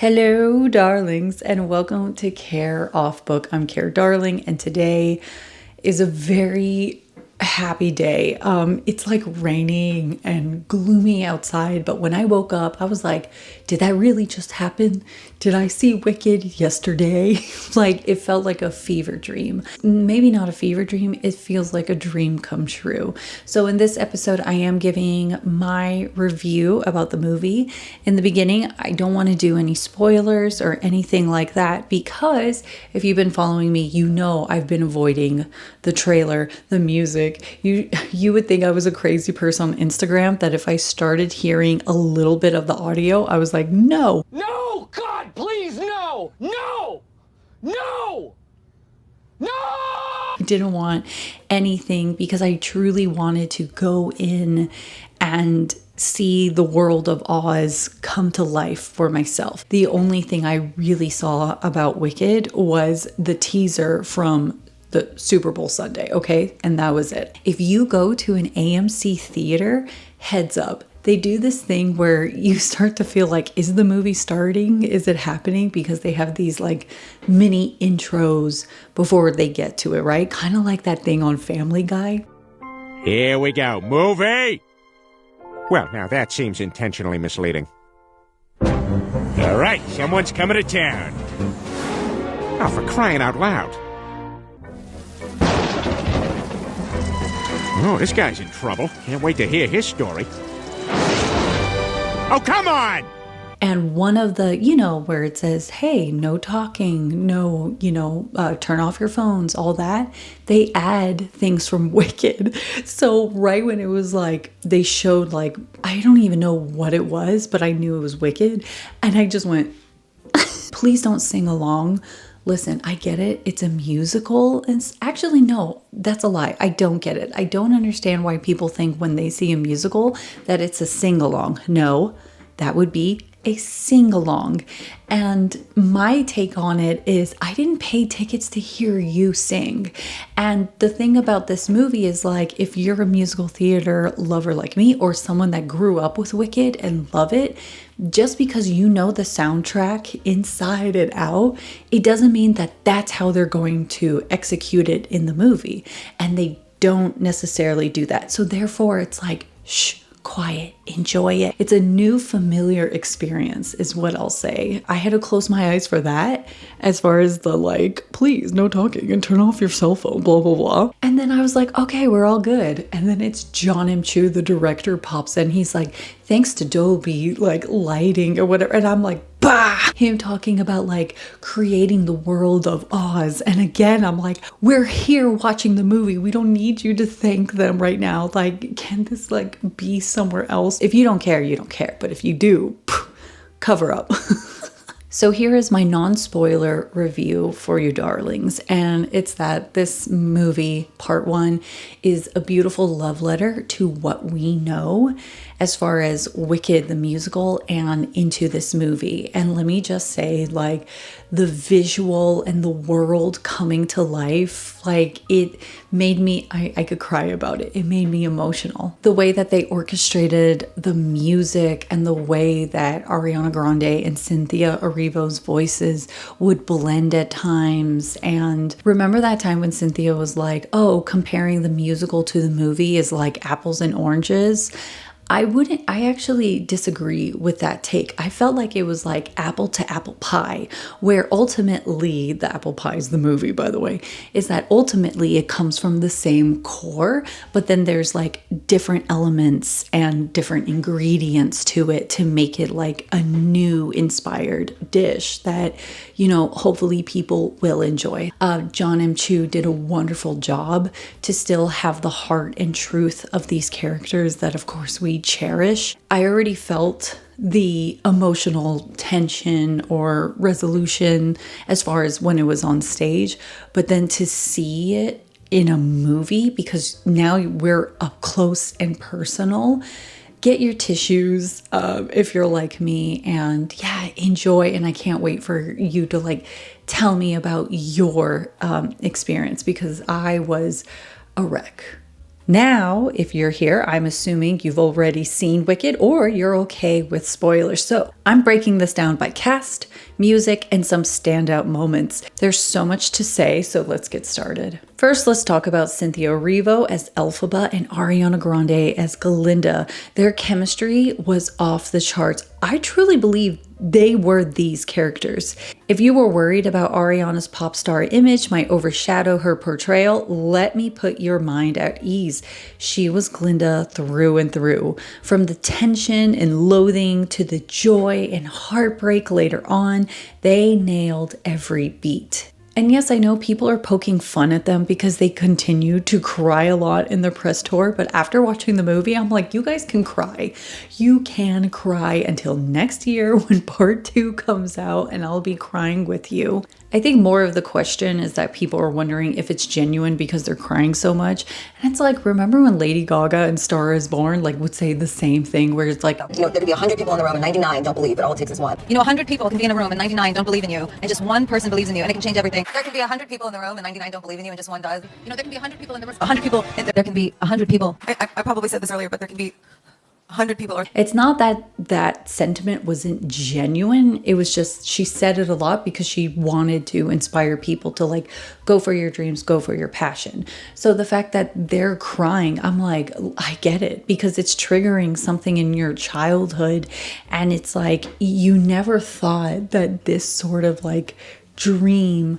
Hello, darlings, and welcome to CareOffBook. I'm Care Darling, and today is a very happy day. It's like raining and gloomy outside, but when I woke up, I was like, did that really just happen? Did I see Wicked yesterday? Like, it felt like a fever dream. Maybe not a fever dream, it feels like a dream come true. So in this episode, I am giving my review about the movie. In the beginning, I don't want to do any spoilers or anything like that, because if you've been following me, you know I've been avoiding the trailer, the music. You would think I was a crazy person on Instagram, that if I started hearing a little bit of the audio, I was like, no. No! God, please, no! No! No! No! I didn't want anything because I truly wanted to go in and see the world of Oz come to life for myself. The only thing I really saw about Wicked was the teaser from the Super Bowl Sunday, okay? And that was it. If you go to an AMC theater, heads up, they do this thing where you start to feel like, is the movie starting? Is it happening? Because they have these like mini intros before they get to it, right? Kind of like that thing on Family Guy. Here we go. Movie! Well, now that seems intentionally misleading. All right, someone's coming to town. Oh, for crying out loud. Oh, this guy's in trouble. Can't wait to hear his story. Oh, come on! And one of the, where it says, hey, no talking, no, turn off your phones, all that, they add things from Wicked. So right when it was like, they showed like, I don't even know what it was, but I knew it was Wicked. And I just went, please don't sing along. Listen, I get it. It's a musical. And actually, no, that's a lie. I don't get it. I don't understand why people think when they see a musical that it's a sing-along. No, that would be a sing-along. And my take on it is I didn't pay tickets to hear you sing. And the thing about this movie is, like, if you're a musical theater lover like me, or someone that grew up with Wicked and love it, just because you know the soundtrack inside and out, it doesn't mean that that's how they're going to execute it in the movie. And they don't necessarily do that. So therefore, it's like, shh, quiet, enjoy it. It's a new familiar experience is what I'll say. I had to close my eyes for that, as far as the like, please no talking and turn off your cell phone, blah, blah, blah. And then I was like, okay, we're all good. And then it's Jon M, the director, pops in. He's like, thanks to Dolby, like lighting or whatever. And I'm like, bah! Him talking about like creating the world of Oz. And again, I'm like, we're here watching the movie. We don't need you to thank them right now. Like, can this like be somewhere else? If you don't care, you don't care. But if you do, cover up. So here is my non-spoiler review for you darlings, and it's that this movie, part one, is a beautiful love letter to what we know as far as Wicked the musical and into this movie. And let me just say, like, the visual and the world coming to life, like, it made me, I could cry about it. It made me emotional. The way that they orchestrated the music and the way that Ariana Grande and Cynthia Erivo's voices would blend at times. And remember that time when Cynthia was like, oh, comparing the musical to the movie is like apples and oranges? I actually disagree with that take. I felt like it was like apple to apple pie, where ultimately, the apple pie is the movie, by the way, is that ultimately it comes from the same core, but then there's like different elements and different ingredients to it to make it like a new inspired dish that, hopefully people will enjoy. Jon M did a wonderful job to still have the heart and truth of these characters that, of course, we cherish. I already felt the emotional tension or resolution as far as when it was on stage, but then to see it in a movie, because now we're up close and personal, get your tissues if you're like me, and yeah, enjoy. And I can't wait for you to like tell me about your experience, because I was a wreck. Now, if you're here, I'm assuming you've already seen Wicked or you're okay with spoilers. So I'm breaking this down by cast, music, and some standout moments. There's so much to say, so let's get started. First, let's talk about Cynthia Erivo as Elphaba and Ariana Grande as Glinda. Their chemistry was off the charts. I truly believe they were these characters. If you were worried about Ariana's pop star image might overshadow her portrayal, let me put your mind at ease. She was Glinda through and through. From the tension and loathing to the joy and heartbreak later on, they nailed every beat. And yes, I know people are poking fun at them because they continue to cry a lot in their press tour, but after watching the movie, I'm like, you guys can cry. You can cry until next year when part 2 comes out and I'll be crying with you. I think more of the question is that people are wondering if it's genuine because they're crying so much. And it's like, remember when Lady Gaga and Star is Born would say the same thing where it's like, there could be 100 people in the room and 99 don't believe, but all it takes is one. 100 people can be in a room and 99 don't believe in you, and just one person believes in you, and it can change everything. There can be 100 people in the room and 99 don't believe in you, and just one does. There can be 100 people in the room. 100 people, and there can be 100 people. I probably said this earlier, but there can be 100 people. It's not that that sentiment wasn't genuine. It was just, she said it a lot because she wanted to inspire people to go for your dreams, go for your passion. So the fact that they're crying, I'm like, I get it, because it's triggering something in your childhood. And it's like, you never thought that this sort of dream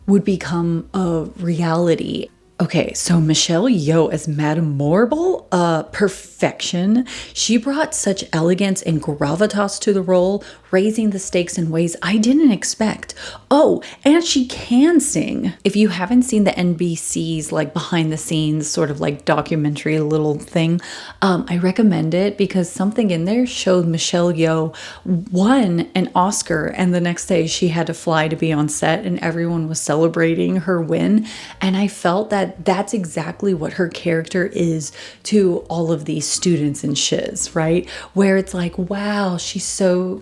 would become a reality. Okay, so Michelle Yeoh as Madame Morrible, perfection. She brought such elegance and gravitas to the role, raising the stakes in ways I didn't expect. Oh, and she can sing. If you haven't seen the NBC's behind the scenes sort of documentary little thing, I recommend it because something in there showed Michelle Yeoh won an Oscar and the next day she had to fly to be on set and everyone was celebrating her win. And I felt that that's exactly what her character is to all of these students in Shiz, right? Where it's like, wow, she's so,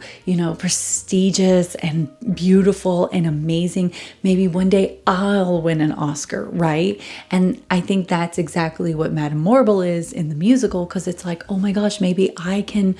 prestigious and beautiful and amazing. Maybe one day I'll win an Oscar, right? And I think that's exactly what Madame Morrible is in the musical, because it's like, oh my gosh, maybe I can,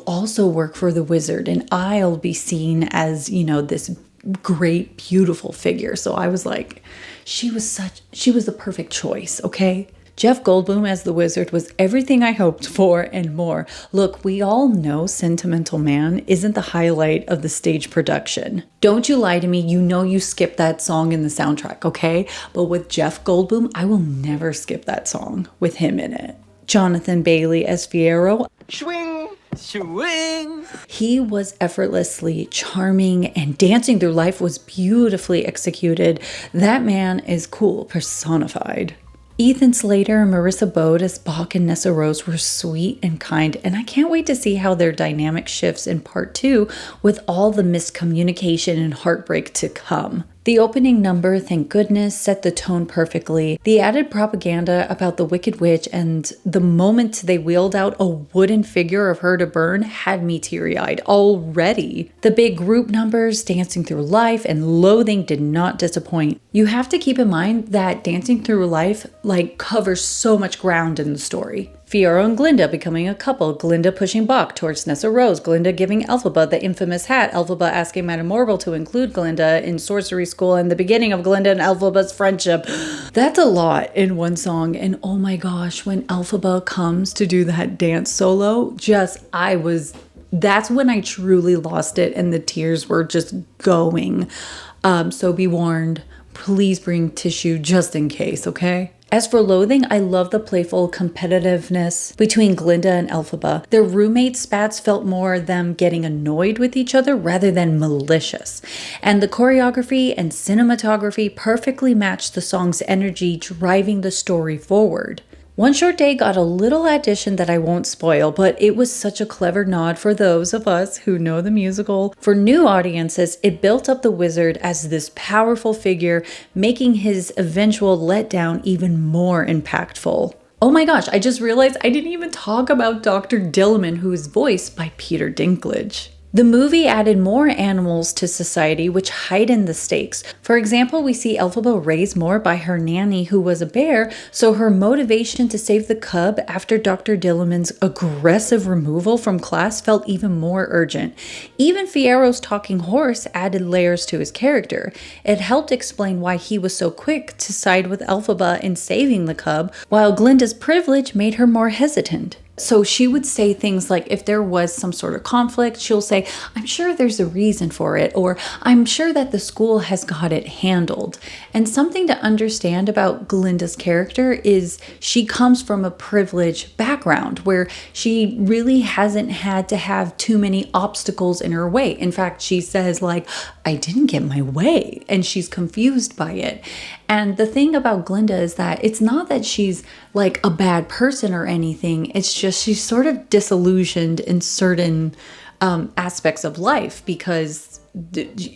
also work for the wizard and I'll be seen as, this great, beautiful figure. So I was like, she was the perfect choice, okay? Jeff Goldblum as the wizard was everything I hoped for and more. Look, we all know Sentimental Man isn't the highlight of the stage production. Don't you lie to me, you skipped that song in the soundtrack, okay? But with Jeff Goldblum, I will never skip that song with him in it. Jonathan Bailey as Fiyero. Swing, swing. He was effortlessly charming and Dancing Through Life was beautifully executed. That man is cool personified. Ethan Slater and Marissa Bode as Bach and Nessa Rose were sweet and kind, and I can't wait to see how their dynamic shifts in part 2 with all the miscommunication and heartbreak to come. The opening number, thank goodness, set the tone perfectly. The added propaganda about the Wicked Witch and the moment they wheeled out a wooden figure of her to burn had me teary-eyed already. The big group numbers, Dancing Through Life, and Loathing did not disappoint. You have to keep in mind that Dancing Through Life covers so much ground in the story. Fiyero and Glinda becoming a couple, Glinda pushing Bach towards Nessa Rose, Glinda giving Elphaba the infamous hat, Elphaba asking Madame Morrible to include Glinda in sorcery school, and the beginning of Glinda and Elphaba's friendship. That's a lot in one song, and oh my gosh, when Elphaba comes to do that dance solo, that's when I truly lost it and the tears were just going. So be warned, please bring tissue just in case, okay? As for Loathing, I love the playful competitiveness between Glinda and Elphaba. Their roommate spats felt more them getting annoyed with each other rather than malicious. And the choreography and cinematography perfectly matched the song's energy, driving the story forward. One Short Day got a little addition that I won't spoil, but it was such a clever nod for those of us who know the musical. For new audiences, it built up the wizard as this powerful figure, making his eventual letdown even more impactful. Oh my gosh, I just realized I didn't even talk about Dr. Dillman, who is voiced by Peter Dinklage. The movie added more animals to society, which heightened the stakes. For example, we see Elphaba raised more by her nanny, who was a bear, so her motivation to save the cub after Dr. Dillamond's aggressive removal from class felt even more urgent. Even Fiero's talking horse added layers to his character. It helped explain why he was so quick to side with Elphaba in saving the cub, while Glinda's privilege made her more hesitant. So she would say things like, if there was some sort of conflict, she'll say, I'm sure there's a reason for it, or I'm sure that the school has got it handled. And something to understand about Glinda's character is she comes from a privileged background where she really hasn't had to have too many obstacles in her way. In fact, she says like, I didn't get my way, and she's confused by it. And the thing about Glinda is that it's not that she's like a bad person or anything. It's just she's sort of disillusioned in certain aspects of life because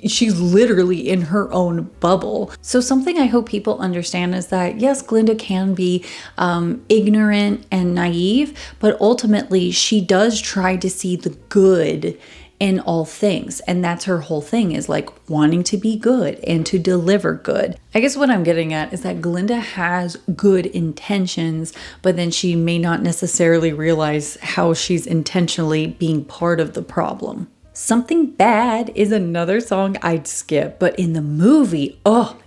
she's literally in her own bubble. So something I hope people understand is that yes, Glinda can be ignorant and naive, but ultimately she does try to see the good in all things. And that's her whole thing, is like wanting to be good and to deliver good. I guess what I'm getting at is that Glinda has good intentions, but then she may not necessarily realize how she's intentionally being part of the problem. Something Bad is another song I'd skip, but in the movie,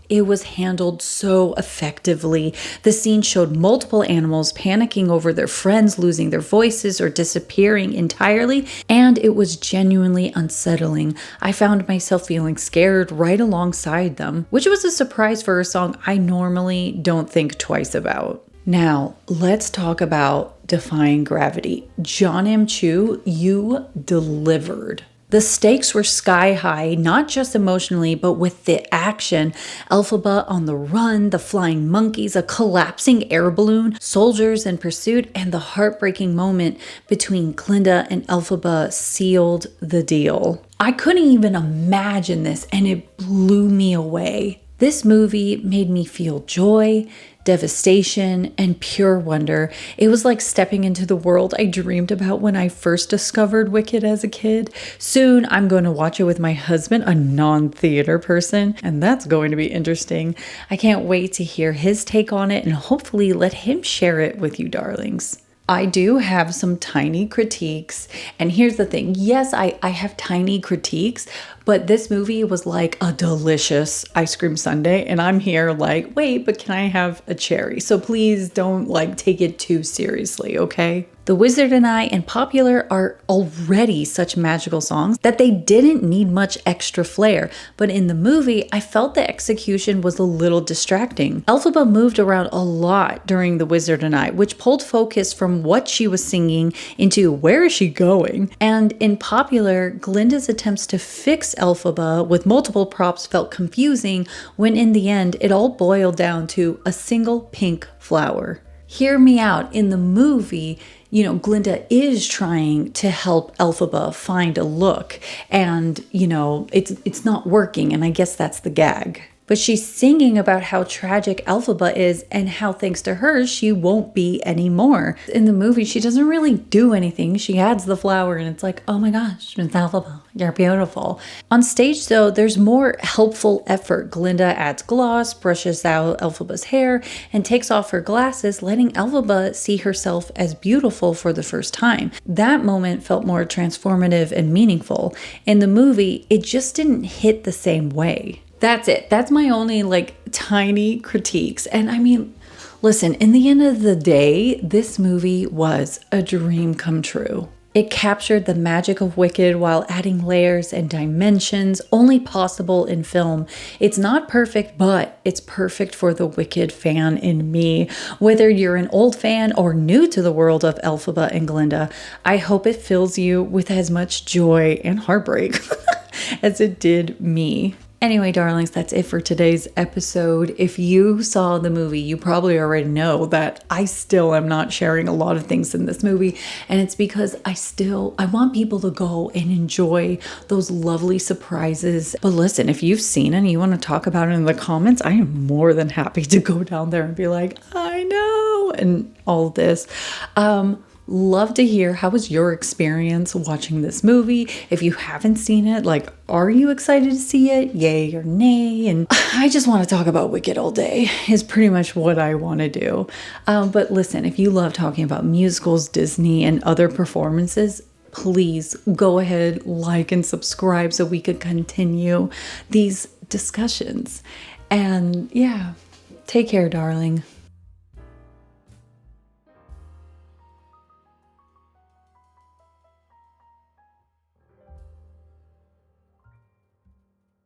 it was handled so effectively. The scene showed multiple animals panicking over their friends losing their voices or disappearing entirely, and it was genuinely unsettling. I found myself feeling scared right alongside them, which was a surprise for a song I normally don't think twice about. Now, let's talk about Defying Gravity. Jon M, you delivered. The stakes were sky high, not just emotionally, but with the action. Elphaba on the run, the flying monkeys, a collapsing air balloon, soldiers in pursuit, and the heartbreaking moment between Glinda and Elphaba sealed the deal. I couldn't even imagine this, and it blew me away. This movie made me feel joy, devastation, and pure wonder. It was like stepping into the world I dreamed about when I first discovered Wicked as a kid. Soon, I'm going to watch it with my husband, a non-theater person, and that's going to be interesting. I can't wait to hear his take on it and hopefully let him share it with you, darlings. I do have some tiny critiques, and here's the thing. Yes, I have tiny critiques, but this movie was like a delicious ice cream sundae, and I'm here like, wait, but can I have a cherry? So please don't like take it too seriously, okay? The Wizard and I and Popular are already such magical songs that they didn't need much extra flair, but in the movie, I felt the execution was a little distracting. Elphaba moved around a lot during The Wizard and I, which pulled focus from what she was singing into where is she going. And in Popular, Glinda's attempts to fix Elphaba with multiple props felt confusing when in the end, it all boiled down to a single pink flower. Hear me out. In the movie, Glinda is trying to help Elphaba find a look, and, it's not working, and I guess that's the gag. But she's singing about how tragic Elphaba is and how thanks to her, she won't be anymore. In the movie, she doesn't really do anything. She adds the flower and it's like, oh my gosh, Miss Elphaba, you're beautiful. On stage though, there's more helpful effort. Glinda adds gloss, brushes out Elphaba's hair, and takes off her glasses, letting Elphaba see herself as beautiful for the first time. That moment felt more transformative and meaningful. In the movie, it just didn't hit the same way. That's it. That's my only tiny critiques. And I mean, listen, in the end of the day, this movie was a dream come true. It captured the magic of Wicked while adding layers and dimensions only possible in film. It's not perfect, but it's perfect for the Wicked fan in me. Whether you're an old fan or new to the world of Elphaba and Glinda, I hope it fills you with as much joy and heartbreak as it did me. Anyway, darlings, that's it for today's episode. If you saw the movie, you probably already know that I still am not sharing a lot of things in this movie. And it's because I want people to go and enjoy those lovely surprises. But listen, if you've seen it and you want to talk about it in the comments, I am more than happy to go down there and be like, I know, and all this. Love to hear how was your experience watching this movie. If you haven't seen it, like, are you excited to see it? Yay or nay? And I just want to talk about Wicked all day is pretty much what I want to do. But listen, if you love talking about musicals, Disney, and other performances, please go ahead, like and subscribe so we could continue these discussions. And yeah, take care, darling.